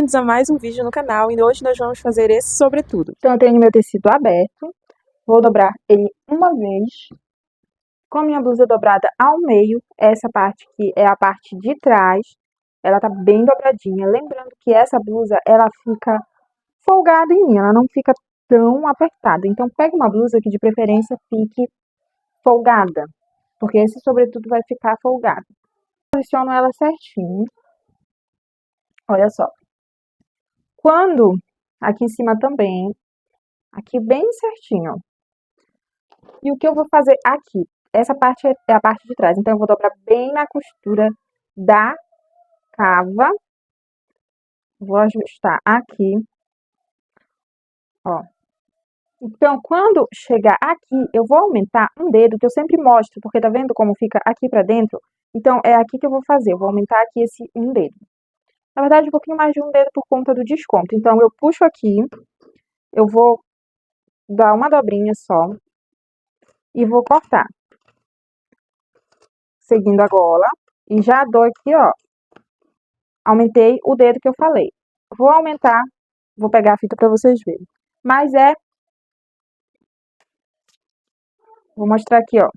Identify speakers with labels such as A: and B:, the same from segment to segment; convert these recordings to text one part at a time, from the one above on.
A: bem-vindos a mais um vídeo no canal e hoje nós vamos fazer esse sobretudo. Então eu tenho meu tecido aberto, vou dobrar ele uma vez, com a minha blusa dobrada ao meio, essa parte que é a parte de trás, ela tá bem dobradinha. Lembrando que essa blusa, ela fica folgada em mim, ela não fica tão apertada. Então pegue uma blusa que de preferência fique folgada, porque esse sobretudo vai ficar folgado. Posiciono ela certinho. Olha só. Quando, aqui em cima também, aqui bem certinho. E o que eu vou fazer aqui? Essa parte é a parte de trás, então eu vou dobrar bem na costura da cava. Vou ajustar aqui, ó. Então, quando chegar aqui, eu vou aumentar um dedo, que eu sempre mostro, porque tá vendo como fica aqui pra dentro? Então, é aqui que eu vou fazer, eu vou aumentar aqui esse um dedo. Na verdade, um pouquinho mais de um dedo por conta do desconto. Então, eu puxo aqui, eu vou dar uma dobrinha só e vou cortar. Seguindo a gola, e já dou aqui, ó, aumentei o dedo que eu falei. Vou aumentar, vou pegar a fita pra vocês verem. Mas vou mostrar aqui, ó,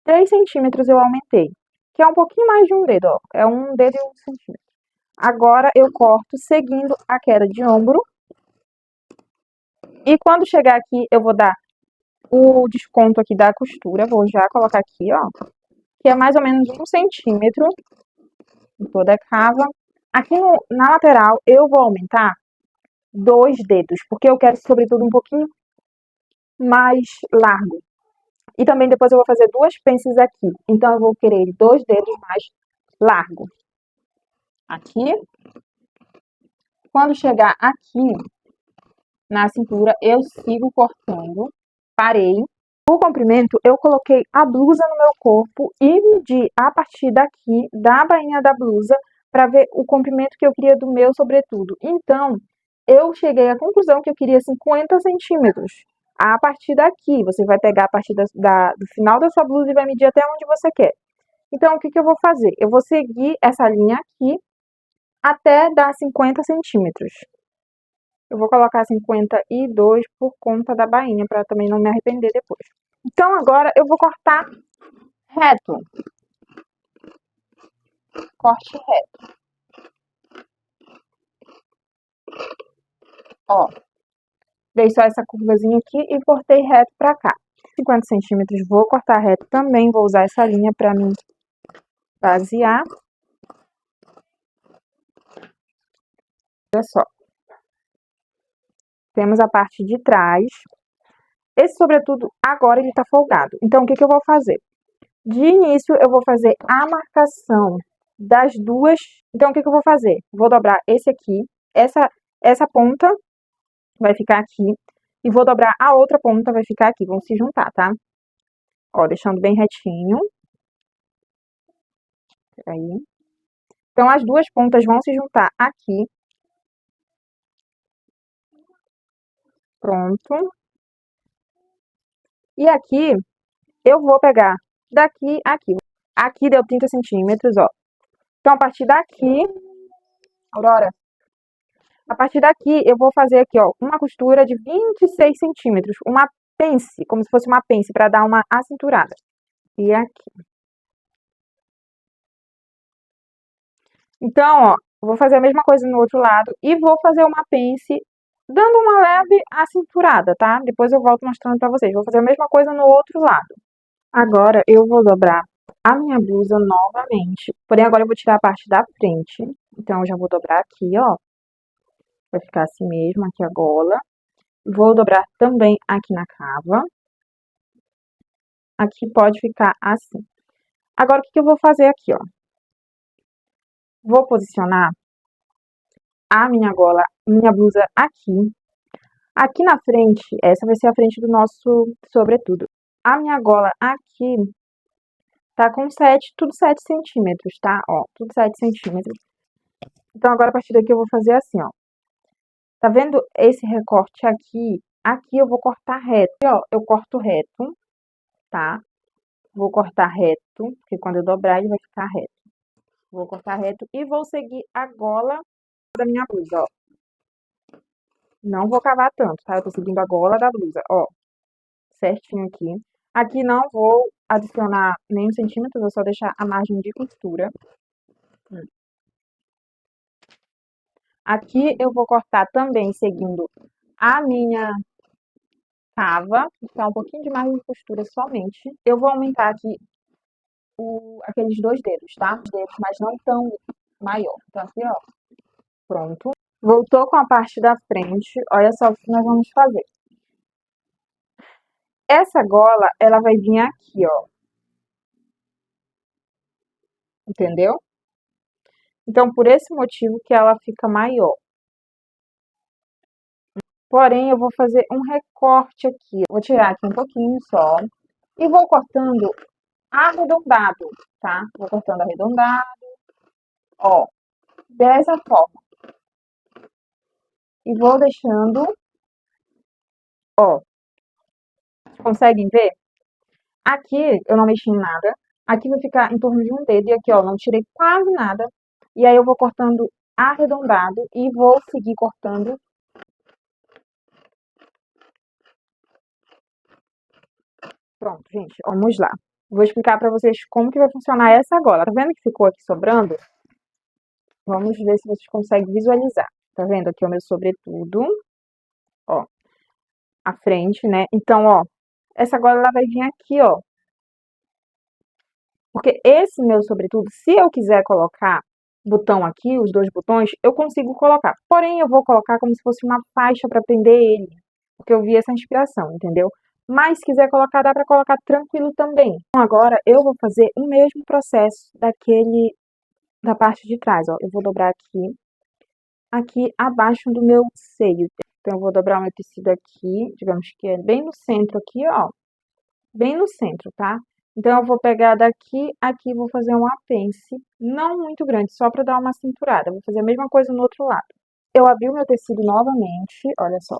A: 3 centímetros eu aumentei, que é um pouquinho mais de um dedo, ó, é um dedo e 1 centímetro. Agora eu corto seguindo a queda de ombro, e quando chegar aqui eu vou dar o desconto aqui da costura, vou já colocar aqui, ó, que é mais ou menos 1 centímetro em toda a cava. Aqui na lateral eu vou aumentar 2 dedos, porque eu quero sobretudo um pouquinho mais largo. E também depois eu vou fazer 2 pences aqui, então eu vou querer 2 dedos mais largo. Aqui. Quando chegar aqui na cintura, eu sigo cortando. Parei. O comprimento, eu coloquei a blusa no meu corpo e medi a partir daqui, da bainha da blusa, para ver o comprimento que eu queria do meu sobretudo. Então, eu cheguei à conclusão que eu queria 50 centímetros. A partir daqui, você vai pegar a partir do final da sua blusa e vai medir até onde você quer. Então, o que eu vou fazer? Eu vou seguir essa linha aqui até dar 50 centímetros. Eu vou colocar 52 por conta da bainha, para também não me arrepender depois. Então, agora eu vou cortar reto. Corte reto. Ó, dei só essa curvazinha aqui e cortei reto pra cá. 50 centímetros, vou cortar reto também, vou usar essa linha pra mim basear. Olha só. Temos a parte de trás. Esse sobretudo, agora ele tá folgado. Então, o que eu vou fazer? De início, eu vou fazer a marcação das duas. Então, o que eu vou fazer? Vou dobrar esse aqui, essa ponta vai ficar aqui, e vou dobrar a outra ponta, vai ficar aqui, vão se juntar, tá? Ó, deixando bem retinho. Aí. Então, as duas pontas vão se juntar aqui. Pronto. E aqui, eu vou pegar daqui aqui. Aqui deu 30 centímetros, ó. Então, a partir daqui, Aurora, a partir daqui, eu vou fazer aqui, ó, uma costura de 26 centímetros. Uma pence, como se fosse uma pence, para dar uma acinturada. E aqui. Então, ó, vou fazer a mesma coisa no outro lado e vou fazer uma pence dando uma leve acinturada, tá? Depois eu volto mostrando pra vocês. Vou fazer a mesma coisa no outro lado. Agora, eu vou dobrar a minha blusa novamente. Porém, agora eu vou tirar a parte da frente. Então, eu já vou dobrar aqui, ó. Vai ficar assim mesmo, aqui a gola. Vou dobrar também aqui na cava. Aqui pode ficar assim. Agora, o que eu vou fazer aqui, ó? Vou posicionar a minha gola, minha blusa aqui. Aqui na frente, essa vai ser a frente do nosso sobretudo. A minha gola aqui tá com 7, tudo 7 centímetros, tá? Ó, tudo 7 centímetros. Então, agora a partir daqui eu vou fazer assim, ó. Tá vendo esse recorte aqui? Aqui eu vou cortar reto. E, ó, eu corto reto, tá? Vou cortar reto, porque quando eu dobrar ele vai ficar reto. Vou cortar reto e vou seguir a gola da minha blusa, ó. Não vou cavar tanto, tá? Eu tô seguindo a gola da blusa, ó. Certinho aqui. Aqui não vou adicionar nenhum centímetro, vou só deixar a margem de costura. Aqui eu vou cortar também seguindo a minha cava, ficar um pouquinho de margem de costura somente. Eu vou aumentar aqui aqueles 2 dedos, tá? Os dedos, mas não tão maior. Então aqui, ó, pronto. Voltou com a parte da frente, olha só o que nós vamos fazer. Essa gola, ela vai vir aqui, ó. Entendeu? Então, por esse motivo que ela fica maior. Porém, eu vou fazer um recorte aqui. Vou tirar aqui um pouquinho só. E vou cortando arredondado, tá? Vou cortando arredondado, ó, dessa forma. E vou deixando, ó, conseguem ver? Aqui eu não mexi em nada. Aqui vai ficar em torno de um dedo. E aqui, ó, não tirei quase nada. E aí eu vou cortando arredondado e vou seguir cortando. Pronto, gente, vamos lá. Vou explicar pra vocês como que vai funcionar essa gola. Tá vendo que ficou aqui sobrando? Vamos ver se vocês conseguem visualizar. Tá vendo aqui o meu sobretudo? Ó, a frente, né? Então, ó, essa gola ela vai vir aqui, ó. Porque esse meu sobretudo, se eu quiser colocar botão aqui, os 2 botões, eu consigo colocar. Porém, eu vou colocar como se fosse uma faixa para prender ele, porque eu vi essa inspiração, entendeu? Mas se quiser colocar, dá para colocar tranquilo também. Então, agora eu vou fazer o mesmo processo da parte de trás, ó. Eu vou dobrar aqui abaixo do meu seio. Então, eu vou dobrar o meu tecido aqui, digamos que é bem no centro aqui, ó. Bem no centro, tá? Então, eu vou pegar daqui, aqui, vou fazer um apence, não muito grande, só para dar uma cinturada. Vou fazer a mesma coisa no outro lado. Eu abri o meu tecido novamente, olha só,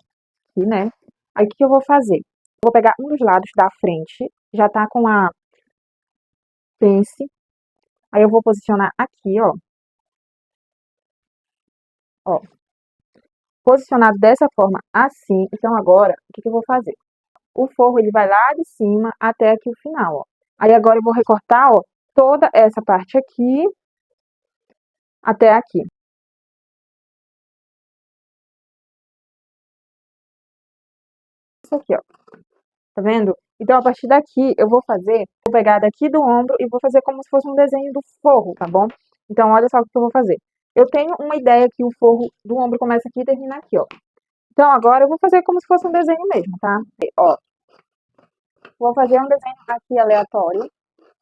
A: aqui, né? Aí, o que eu vou fazer? Vou pegar um dos lados da frente, já tá com a pence. Aí, eu vou posicionar aqui, ó. Ó. Posicionado dessa forma, assim. Então, agora, o que eu vou fazer? O forro, ele vai lá de cima até aqui o final, ó. Aí, agora, eu vou recortar, ó, toda essa parte aqui até aqui. Isso aqui, ó. Tá vendo? Então, a partir daqui, vou pegar daqui do ombro e vou fazer como se fosse um desenho do forro, tá bom? Então, olha só o que eu vou fazer. Eu tenho uma ideia que o forro do ombro começa aqui e termina aqui, ó. Então, agora eu vou fazer como se fosse um desenho mesmo, tá? Ó, vou fazer um desenho aqui aleatório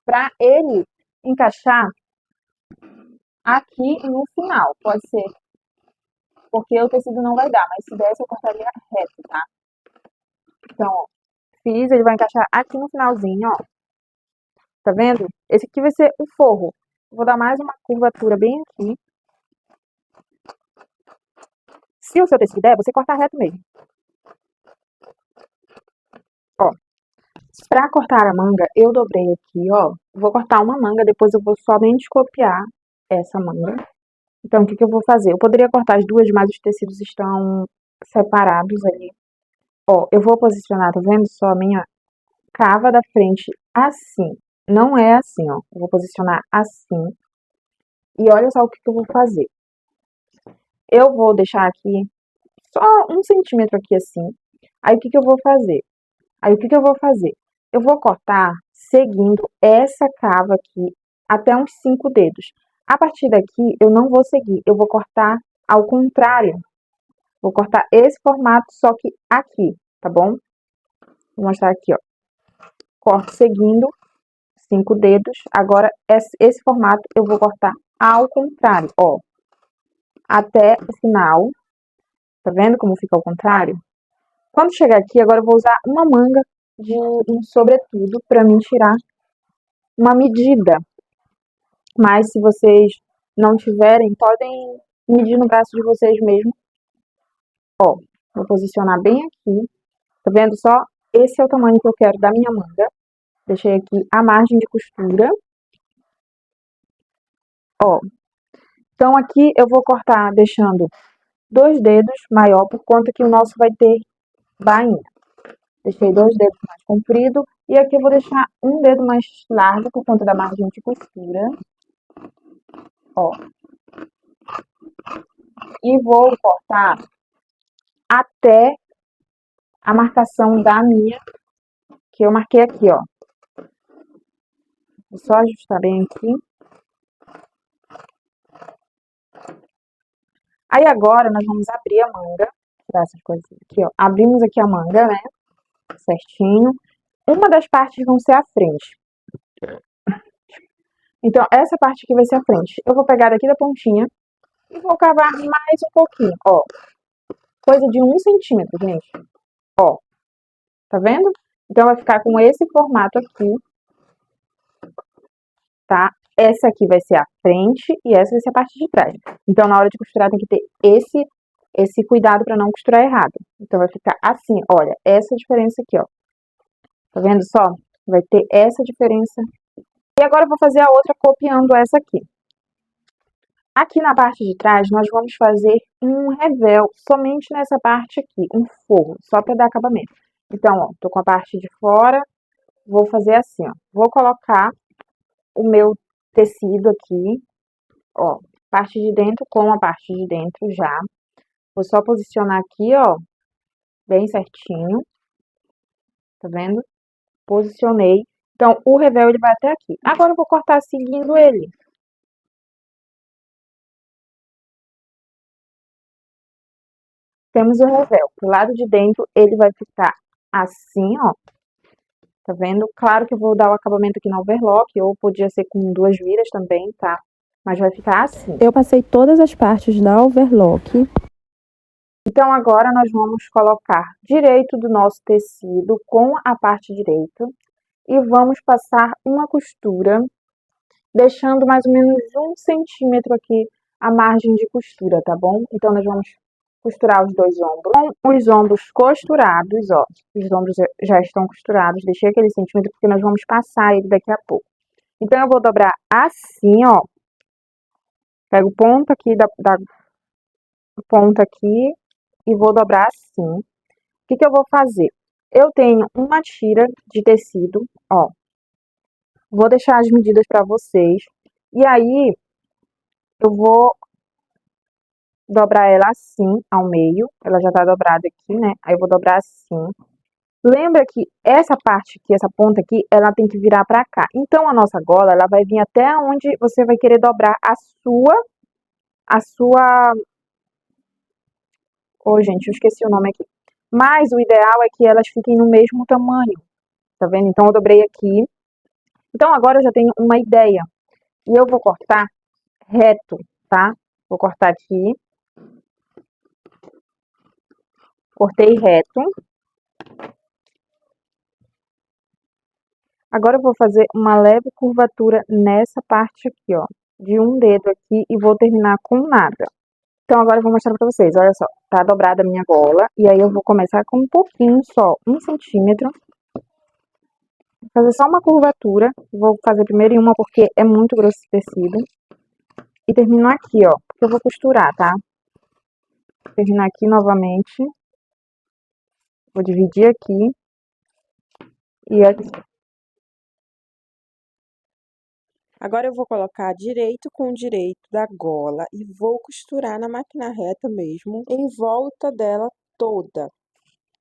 A: pra ele encaixar aqui no final. Pode ser, porque o tecido não vai dar, mas se desse eu cortaria reto, tá? Então, ó, fiz, ele vai encaixar aqui no finalzinho, ó. Tá vendo? Esse aqui vai ser o forro. Vou dar mais uma curvatura bem aqui. Se o seu tecido der, você corta reto mesmo. Ó, pra cortar a manga, eu dobrei aqui, ó. Vou cortar uma manga, depois eu vou somente copiar essa manga. Então, o que eu vou fazer? Eu poderia cortar as duas, mas os tecidos estão separados ali. Ó, eu vou posicionar, tá vendo só a minha cava da frente assim. Não é assim, ó. Eu vou posicionar assim. E olha só o que eu vou fazer. Eu vou deixar aqui só 1 centímetro aqui assim. Aí, o que eu vou fazer? Aí, o que eu vou fazer? Eu vou cortar seguindo essa cava aqui até uns 5 dedos. A partir daqui, eu não vou seguir, eu vou cortar ao contrário. Vou cortar esse formato, só que aqui, tá bom? Vou mostrar aqui, ó. Corto seguindo 5 dedos. Agora, esse formato eu vou cortar ao contrário, ó. Até o final. Tá vendo como fica ao contrário? Quando chegar aqui, agora eu vou usar uma manga de um sobretudo para mim tirar uma medida. Mas se vocês não tiverem, podem medir no braço de vocês mesmo. Ó, vou posicionar bem aqui. Tá vendo só? Esse é o tamanho que eu quero da minha manga. Deixei aqui a margem de costura. Ó, Então, aqui eu vou cortar deixando 2 dedos maior, por conta que o nosso vai ter bainha. Deixei 2 dedos mais comprido. E aqui eu vou deixar um dedo mais largo, por conta da margem de costura. Ó. E vou cortar até a marcação da minha, que eu marquei aqui, ó. Vou só ajustar bem aqui. Aí agora nós vamos abrir a manga, tirar essas coisas aqui, ó. Abrimos aqui a manga, né? Certinho. Uma das partes vão ser a frente. Então, essa parte aqui vai ser a frente. Eu vou pegar daqui da pontinha e vou cavar mais um pouquinho, ó. Coisa de 1 centímetro, gente. Ó. Tá vendo? Então, vai ficar com esse formato aqui, tá? Essa aqui vai ser a frente e essa vai ser a parte de trás. Então, na hora de costurar, tem que ter esse cuidado para não costurar errado. Então, vai ficar assim, olha, essa diferença aqui, ó. Tá vendo só? Vai ter essa diferença. E agora eu vou fazer a outra copiando essa aqui. Aqui na parte de trás, nós vamos fazer um revel somente nessa parte aqui, um forro, só para dar acabamento. Então, ó, tô com a parte de fora, vou fazer assim, ó. Vou colocar o meu tecido aqui, ó, parte de dentro com a parte de dentro já. Vou só posicionar aqui, ó, bem certinho. Tá vendo? Posicionei. Então, o revel ele vai até aqui. Agora eu vou cortar seguindo ele. Temos o revel. Pro lado de dentro, ele vai ficar assim, ó. Tá vendo? Claro que eu vou dar o acabamento aqui na overlock, ou podia ser com 2 viras também, tá? Mas vai ficar assim.
B: Eu passei todas as partes na overlock.
A: Então, agora nós vamos colocar direito do nosso tecido com a parte direita. E vamos passar uma costura, deixando mais ou menos 1 centímetro aqui a margem de costura, tá bom? Então, nós vamos costurar os 2 ombros. Com os ombros costurados, ó. Os ombros já estão costurados. Deixei aquele centímetro porque nós vamos passar ele daqui a pouco. Então, eu vou dobrar assim, ó. Pego o ponto aqui da ponta aqui e vou dobrar assim. O que que eu vou fazer? Eu tenho uma tira de tecido, ó. Vou deixar as medidas para vocês. E aí, eu vou dobrar ela assim, ao meio. Ela já tá dobrada aqui, né? Aí eu vou dobrar assim. Lembra que essa parte aqui, essa ponta aqui, ela tem que virar pra cá. Então, a nossa gola, ela vai vir até onde você vai querer dobrar a sua... Ô, gente, eu esqueci o nome aqui. Mas o ideal é que elas fiquem no mesmo tamanho. Tá vendo? Então, eu dobrei aqui. Então, agora eu já tenho uma ideia. E eu vou cortar reto, tá? Vou cortar aqui. Cortei reto. Agora eu vou fazer uma leve curvatura nessa parte aqui, ó. De um dedo aqui e vou terminar com nada. Então, agora eu vou mostrar pra vocês. Olha só, tá dobrada a minha gola. E aí eu vou começar com um pouquinho só, 1 centímetro. Vou fazer só uma curvatura. Vou fazer primeiro em uma porque é muito grosso esse tecido. E termino aqui, ó. Porque eu vou costurar, tá? Vou terminar aqui novamente. Vou dividir aqui. E aqui.
B: Agora eu vou colocar direito com direito da gola e vou costurar na máquina reta mesmo, em volta dela toda.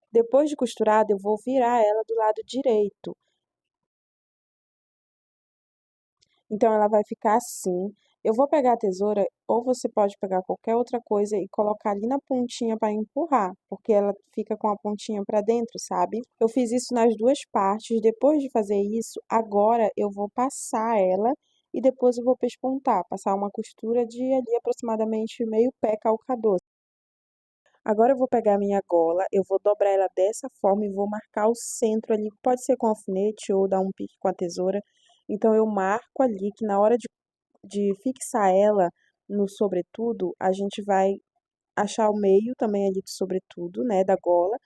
B: Depois de costurada, eu vou virar ela do lado direito. Então, ela vai ficar assim. Eu vou pegar a tesoura, ou você pode pegar qualquer outra coisa e colocar ali na pontinha para empurrar, porque ela fica com a pontinha para dentro, sabe? Eu fiz isso nas duas partes. Depois de fazer isso, agora eu vou passar ela e depois eu vou pespontar, passar uma costura de ali aproximadamente meio pé calcador. Agora eu vou pegar a minha gola, eu vou dobrar ela dessa forma e vou marcar o centro ali, pode ser com alfinete ou dar um pique com a tesoura. Então, eu marco ali que na hora de fixar ela no sobretudo, a gente vai achar o meio também ali do sobretudo, né, da gola,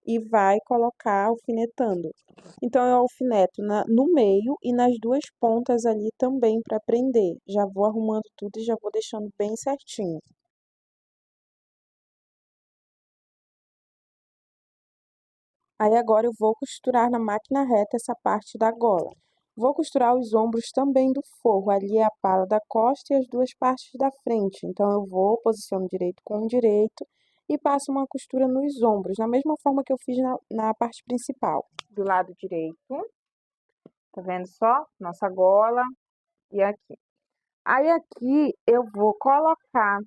B: e vai colocar alfinetando. Então, eu alfineto no meio e nas duas pontas ali também para prender. Já vou arrumando tudo e já vou deixando bem certinho. Aí agora eu vou costurar na máquina reta essa parte da gola. Vou costurar os ombros também do forro, ali é a pala da costa e as duas partes da frente. Então eu vou, posiciono direito com o direito e passo uma costura nos ombros, da mesma forma que eu fiz na parte principal.
A: Do lado direito, tá vendo só? Nossa gola e aqui. Aí aqui eu vou colocar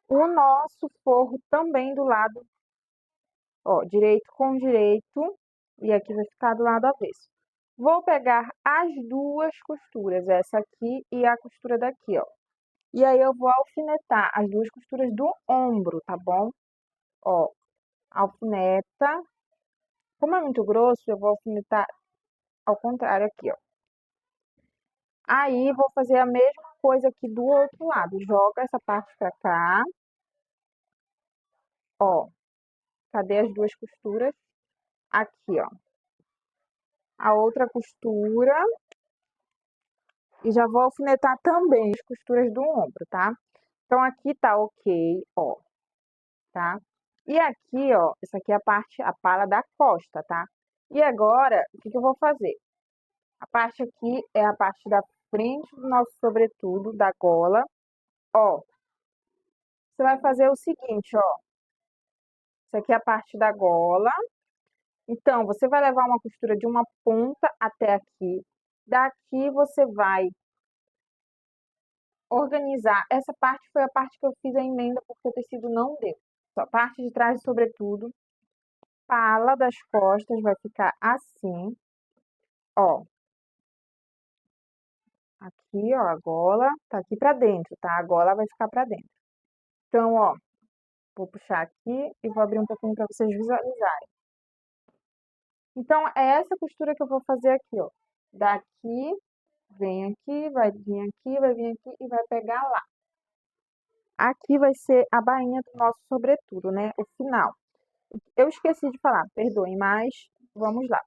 A: o nosso forro também do lado, ó, direito com direito, e aqui vai ficar do lado avesso. Vou pegar as duas costuras, essa aqui e a costura daqui, ó. E aí eu vou alfinetar as duas costuras do ombro, tá bom? Ó, alfineta. Como é muito grosso, eu vou alfinetar ao contrário aqui, ó. Aí vou fazer a mesma coisa aqui do outro lado. Joga essa parte pra cá. Ó, cadê as duas costuras? Aqui, ó. A outra costura. E já vou alfinetar também as costuras do ombro, tá? Então, aqui tá ok, ó, tá? E aqui, ó, essa aqui é a parte, a pala da costa, tá? E agora, o que que eu vou fazer? A parte aqui é a parte da frente do nosso sobretudo, da gola. Ó, você vai fazer o seguinte, ó. Isso aqui é a parte da gola. Então, você vai levar uma costura de uma ponta até aqui. Daqui você vai organizar. Essa parte foi a parte que eu fiz a emenda porque o tecido não deu. A parte de trás, sobretudo, pala das costas vai ficar assim, ó. Aqui, ó, a gola tá aqui pra dentro, tá? A gola vai ficar pra dentro. Então, ó, vou puxar aqui e vou abrir um pouquinho pra vocês visualizarem. Então, é essa costura que eu vou fazer aqui, ó. Daqui, vem aqui, vai vir aqui, vai vir aqui e vai pegar lá. Aqui vai ser a bainha do nosso sobretudo, né? O final. Eu esqueci de falar, perdoem, mas vamos lá.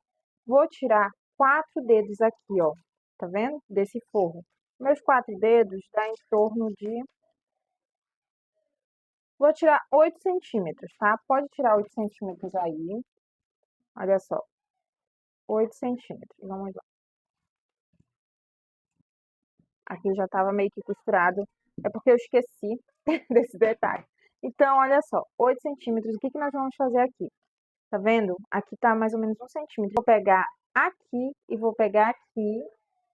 A: Vou tirar 4 dedos aqui, ó. Tá vendo? Desse forro. Meus 4 dedos dá em torno de... Vou tirar 8 centímetros, tá? Pode tirar 8 centímetros aí. Olha só. 8 centímetros. Vamos lá. Aqui já tava meio que costurado. É porque eu esqueci desse detalhe. Então, olha só. 8 centímetros. O que que nós vamos fazer aqui? Tá vendo? Aqui tá mais ou menos 1 centímetro. Vou pegar aqui e vou pegar aqui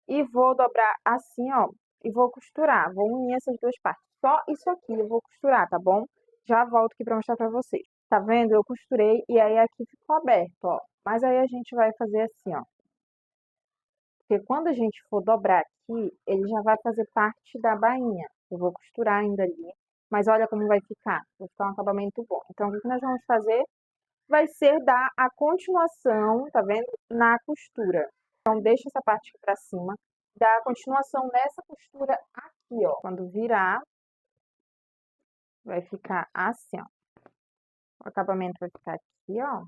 A: e vou dobrar assim, ó, e vou costurar. Vou unir essas duas partes. Só isso aqui eu vou costurar, tá bom? Já volto aqui pra mostrar pra vocês. Tá vendo? Eu costurei e aí aqui ficou aberto, ó. Mas aí a gente vai fazer assim, ó. Porque quando a gente for dobrar aqui, ele já vai fazer parte da bainha. Eu vou costurar ainda ali. Mas olha como vai ficar. Vai ficar um acabamento bom. Então, o que nós vamos fazer? Vai ser dar a continuação, tá vendo? Na costura. Então, deixa essa parte aqui pra cima, dá a continuação nessa costura aqui, ó. Quando virar, vai ficar assim, ó. O acabamento vai ficar aqui, ó.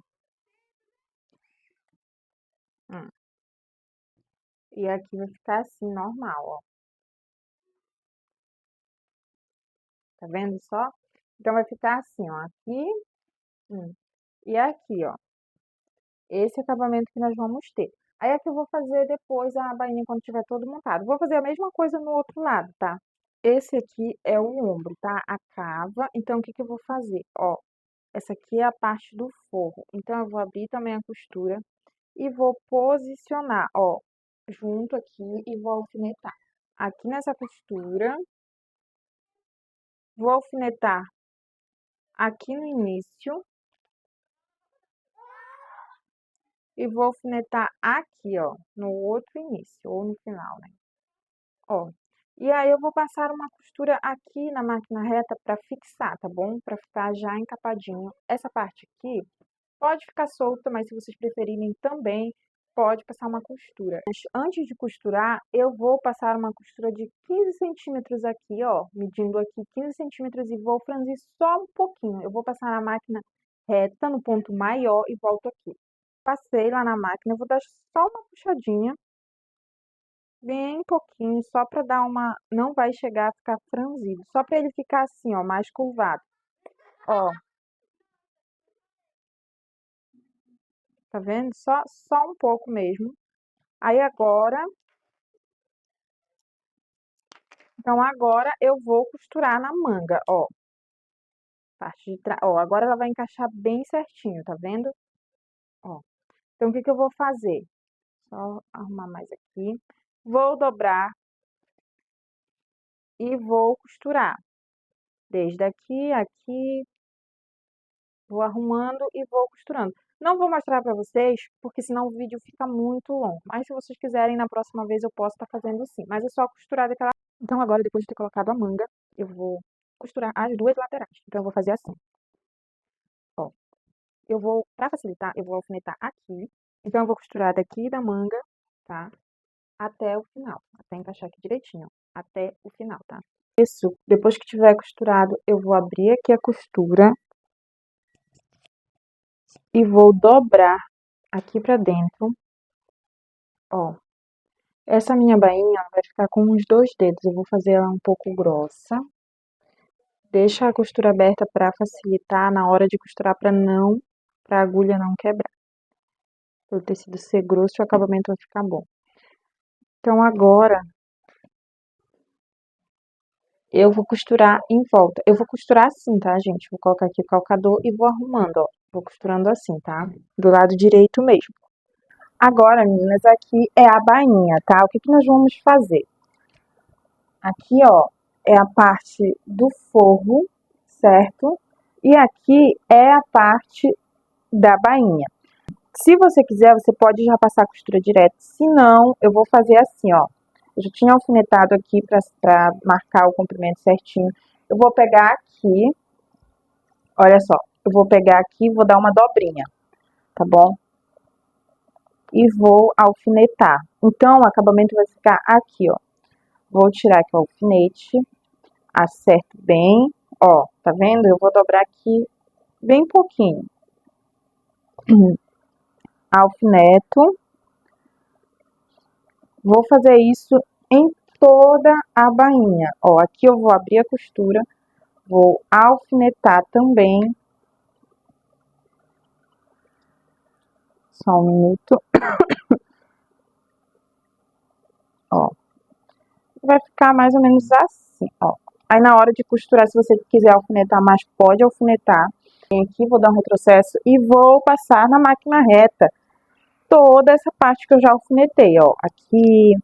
A: E aqui vai ficar assim, normal, ó. Tá vendo só? Então, vai ficar assim, ó. Aqui, e aqui, ó. Esse acabamento que nós vamos ter. Aí, aqui eu vou fazer depois a bainha quando tiver todo montado. Vou fazer a mesma coisa no outro lado, tá? Esse aqui é o ombro, tá? A cava. Então, o que que eu vou fazer? Ó, essa aqui é a parte do forro. Então, eu vou abrir também a costura e vou posicionar, ó, junto aqui e vou alfinetar. Aqui nessa costura, vou alfinetar aqui no início e vou alfinetar aqui, ó, no outro início ou no final, né? Ó, e aí eu vou passar uma costura aqui na máquina reta para fixar, tá bom? Para ficar já encapadinho. Essa parte aqui pode ficar solta, mas se vocês preferirem também, pode passar uma costura. Mas antes de costurar, eu vou passar uma costura de 15 centímetros aqui, ó, medindo aqui 15 centímetros e vou franzir só um pouquinho. Eu vou passar na máquina reta no ponto maior e volto aqui. Passei lá na máquina, eu vou dar só uma puxadinha, bem pouquinho, só para dar uma... Não vai chegar a ficar franzido, só para ele ficar assim, ó, mais curvado. Ó, tá vendo? Só um pouco mesmo. Aí agora... Então agora eu vou costurar na manga, ó. Parte de trás, ó, agora ela vai encaixar bem certinho, tá vendo? Ó. Então o que que eu vou fazer? Só arrumar mais aqui. Vou dobrar e vou costurar. Desde aqui, aqui, vou arrumando e vou costurando. Não vou mostrar pra vocês, porque senão o vídeo fica muito longo. Mas se vocês quiserem, na próxima vez eu posso estar fazendo sim. Mas é só costurar daquela... Então agora, depois de ter colocado a manga, eu vou costurar as duas laterais. Então eu vou fazer assim, ó. Eu vou, pra facilitar, eu vou alfinetar aqui. Então eu vou costurar daqui da manga, tá? Até o final, até encaixar aqui direitinho, ó, até o final, tá? Isso, depois que tiver costurado, eu vou abrir aqui a costura e vou dobrar aqui pra dentro, ó. Essa minha bainha ela vai ficar com uns 2 dedos, eu vou fazer ela um pouco grossa. Deixa a costura aberta pra facilitar na hora de costurar, pra agulha não quebrar. Para o tecido ser grosso e o acabamento vai ficar bom. Então agora eu vou costurar em volta. Eu vou costurar assim, tá, gente? Vou colocar aqui o calcador e vou arrumando, ó. Vou costurando assim, tá? Do lado direito mesmo. Agora, meninas, aqui é a bainha, tá? O que que nós vamos fazer? Aqui, ó, é a parte do forro, certo? E aqui é a parte da bainha. Se você quiser, você pode já passar a costura direto. Se não, eu vou fazer assim, ó. Eu já tinha alfinetado aqui pra marcar o comprimento certinho. Eu vou pegar aqui, olha só. Eu vou pegar aqui e vou dar uma dobrinha, tá bom? E vou alfinetar. Então, o acabamento vai ficar aqui, ó. Vou tirar aqui o alfinete, acerto bem, ó, tá vendo? Eu vou dobrar aqui bem pouquinho. Alfineto. Vou fazer isso em toda a bainha. Ó, aqui eu vou abrir a costura, vou alfinetar também. Só um minuto. Ó. Vai ficar mais ou menos assim, ó. Aí na hora de costurar, se você quiser alfinetar mais, pode alfinetar. Aqui vou dar um retrocesso e vou passar na máquina reta toda essa parte que eu já alfinetei, ó. Aqui,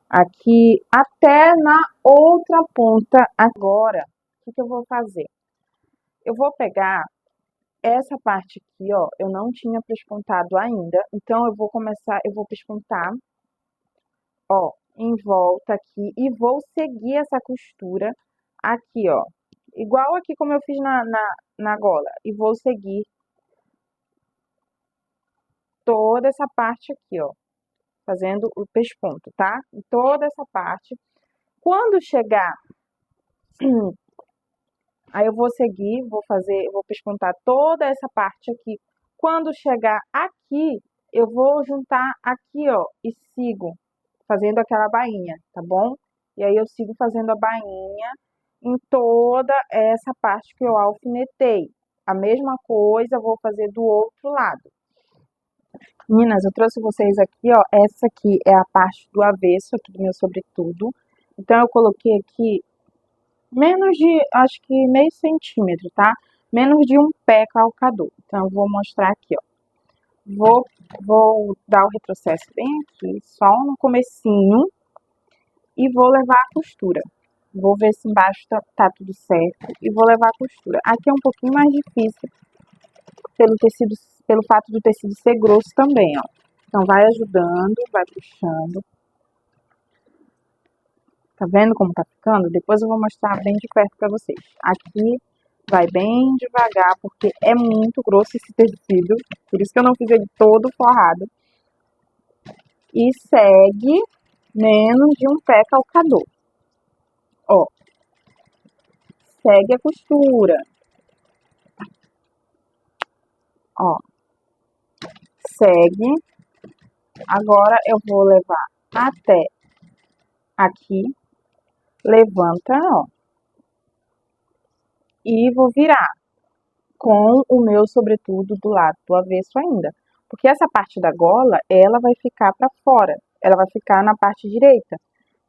A: aqui, até na outra ponta. Agora, o que eu vou fazer? Eu vou pegar essa parte aqui, ó, eu não tinha pespontado ainda, então eu vou pespontar, ó, em volta aqui e vou seguir essa costura aqui, ó, igual aqui como eu fiz na gola, e vou seguir toda essa parte aqui, ó, fazendo o pesponto, tá? Em toda essa parte. Quando chegar, aí eu vou seguir, vou pespontar toda essa parte aqui. Quando chegar aqui, eu vou juntar aqui, ó, e sigo fazendo aquela bainha, tá bom? E aí eu sigo fazendo a bainha em toda essa parte que eu alfinetei. A mesma coisa vou fazer do outro lado. Meninas, eu trouxe vocês aqui, ó, essa aqui é a parte do avesso aqui do meu sobretudo. Então eu coloquei aqui menos de, acho que meio centímetro, tá? Menos de um pé calcador. Então eu vou mostrar aqui, ó. Vou dar o retrocesso bem aqui, só no comecinho, e vou levar a costura. Vou ver se embaixo tá tudo certo e vou levar a costura. Aqui é um pouquinho mais difícil pelo fato do tecido ser grosso também, ó. Então vai ajudando, vai puxando. Tá vendo como tá ficando? Depois eu vou mostrar bem de perto pra vocês. Aqui vai bem devagar, porque é muito grosso esse tecido. Por isso que eu não fiz ele todo forrado. E segue menos de um pé calcador. Ó. Segue a costura. Ó, segue. Agora eu vou levar até aqui, levanta, ó, e vou virar com o meu sobretudo do lado do avesso ainda. Porque essa parte da gola, ela vai ficar para fora, ela vai ficar na parte direita.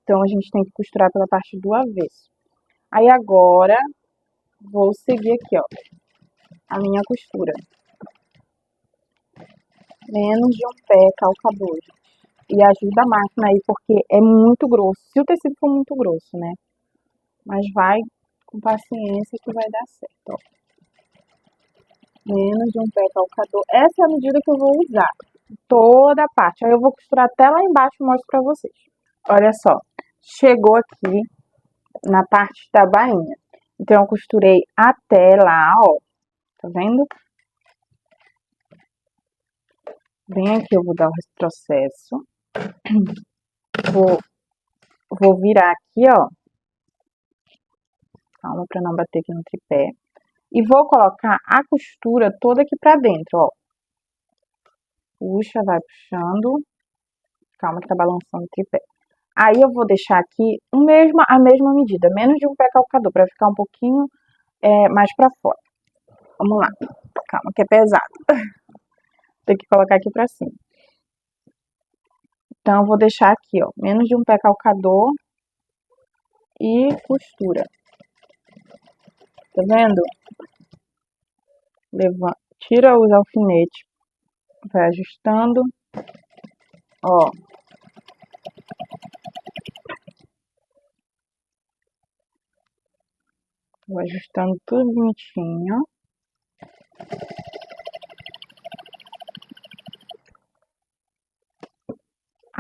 A: Então, a gente tem que costurar pela parte do avesso. Aí, agora, vou seguir aqui, ó, a minha costura. Menos de um pé calcador, gente. E ajuda a máquina aí, porque é muito grosso. Se o tecido for muito grosso, né? Mas vai com paciência que vai dar certo, ó. Menos de um pé calcador. Essa é a medida que eu vou usar. Toda a parte. Aí eu vou costurar até lá embaixo e mostro pra vocês. Olha só. Chegou aqui na parte da bainha. Então, eu costurei até lá, ó. Tá vendo? Bem aqui eu vou dar o retrocesso. Vou virar aqui, ó. Calma pra não bater aqui no tripé. E vou colocar a costura toda aqui pra dentro, ó. Puxa, vai puxando. Calma que tá balançando o tripé. Aí eu vou deixar aqui a mesma medida, menos de um pé calcador, pra ficar um pouquinho mais pra fora. Vamos lá. Calma que é pesado. Tem que colocar aqui pra cima. Então, eu vou deixar aqui, ó, menos de um pé calcador e costura. Tá vendo? Levanta, tira os alfinetes, vai ajustando, ó. Vou ajustando tudo bonitinho.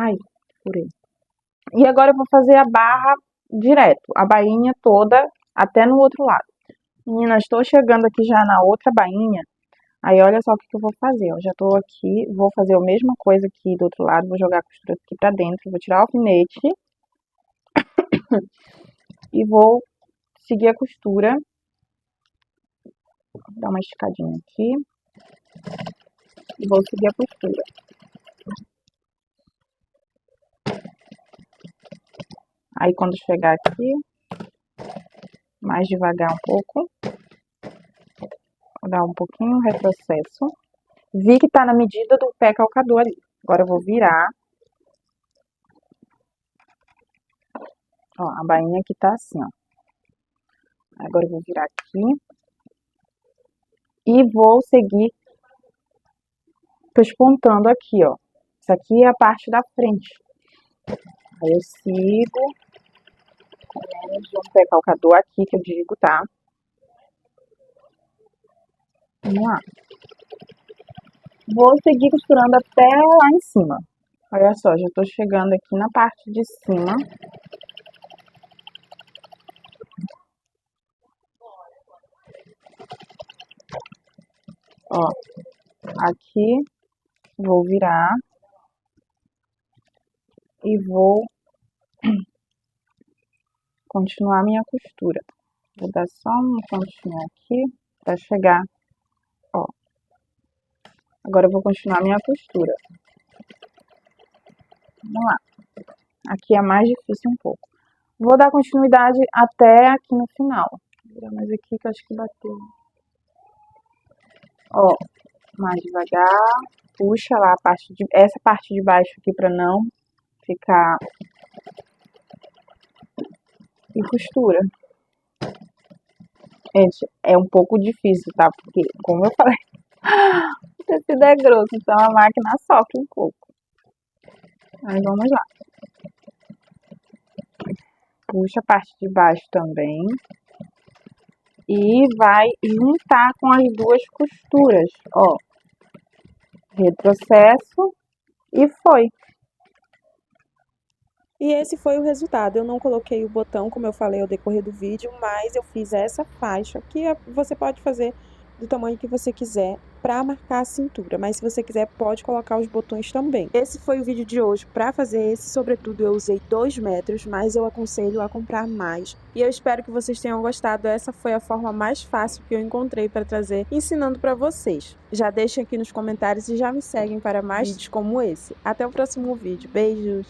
A: Ai, furei. E agora eu vou fazer a barra direto, a bainha toda até no outro lado. Meninas, estou chegando aqui já na outra bainha. Aí, olha só o que eu vou fazer, ó. Já tô aqui, vou fazer a mesma coisa aqui do outro lado, vou jogar a costura aqui pra dentro, vou tirar o alfinete e vou seguir a costura. Vou dar uma esticadinha aqui e vou seguir a costura. Aí, quando chegar aqui, mais devagar um pouco, vou dar um pouquinho retrocesso. Vi que tá na medida do pé calcador ali. Agora eu vou virar. Ó, a bainha aqui tá assim, ó. Agora eu vou virar aqui. E vou seguir pespontando aqui, ó. Isso aqui é a parte da frente. Aí eu sigo com menos de um pé calcador aqui, que eu digo, tá? Vamos lá. Vou seguir costurando até lá em cima. Olha só, já tô chegando aqui na parte de cima. Ó, aqui vou virar e vou continuar minha costura. Vou dar só um pontinho aqui pra chegar, ó. Agora eu vou continuar minha costura. Vamos lá. Aqui é mais difícil um pouco. Vou dar continuidade até aqui no final. Vou virar mais aqui que eu acho que bateu. Ó, mais devagar. Puxa lá essa parte de baixo aqui pra não ficar. E costura. Gente, é um pouco difícil, tá? Porque, como eu falei, o tecido é grosso, então a máquina sofre um pouco. Mas vamos lá. Puxa a parte de baixo também. E vai juntar com as duas costuras, ó. Retrocesso e foi.
B: E esse foi o resultado. Eu não coloquei o botão, como eu falei ao decorrer do vídeo, mas eu fiz essa faixa, que você pode fazer do tamanho que você quiser. para marcar a cintura, mas se você quiser pode colocar os botões também. Esse foi o vídeo de hoje. Para fazer esse sobretudo eu usei 2 metros, mas eu aconselho a comprar mais. E eu espero que vocês tenham gostado. Essa foi a forma mais fácil que eu encontrei para trazer ensinando para vocês. Já deixem aqui nos comentários e já me seguem para mais vídeos como esse. Até o próximo vídeo. Beijos!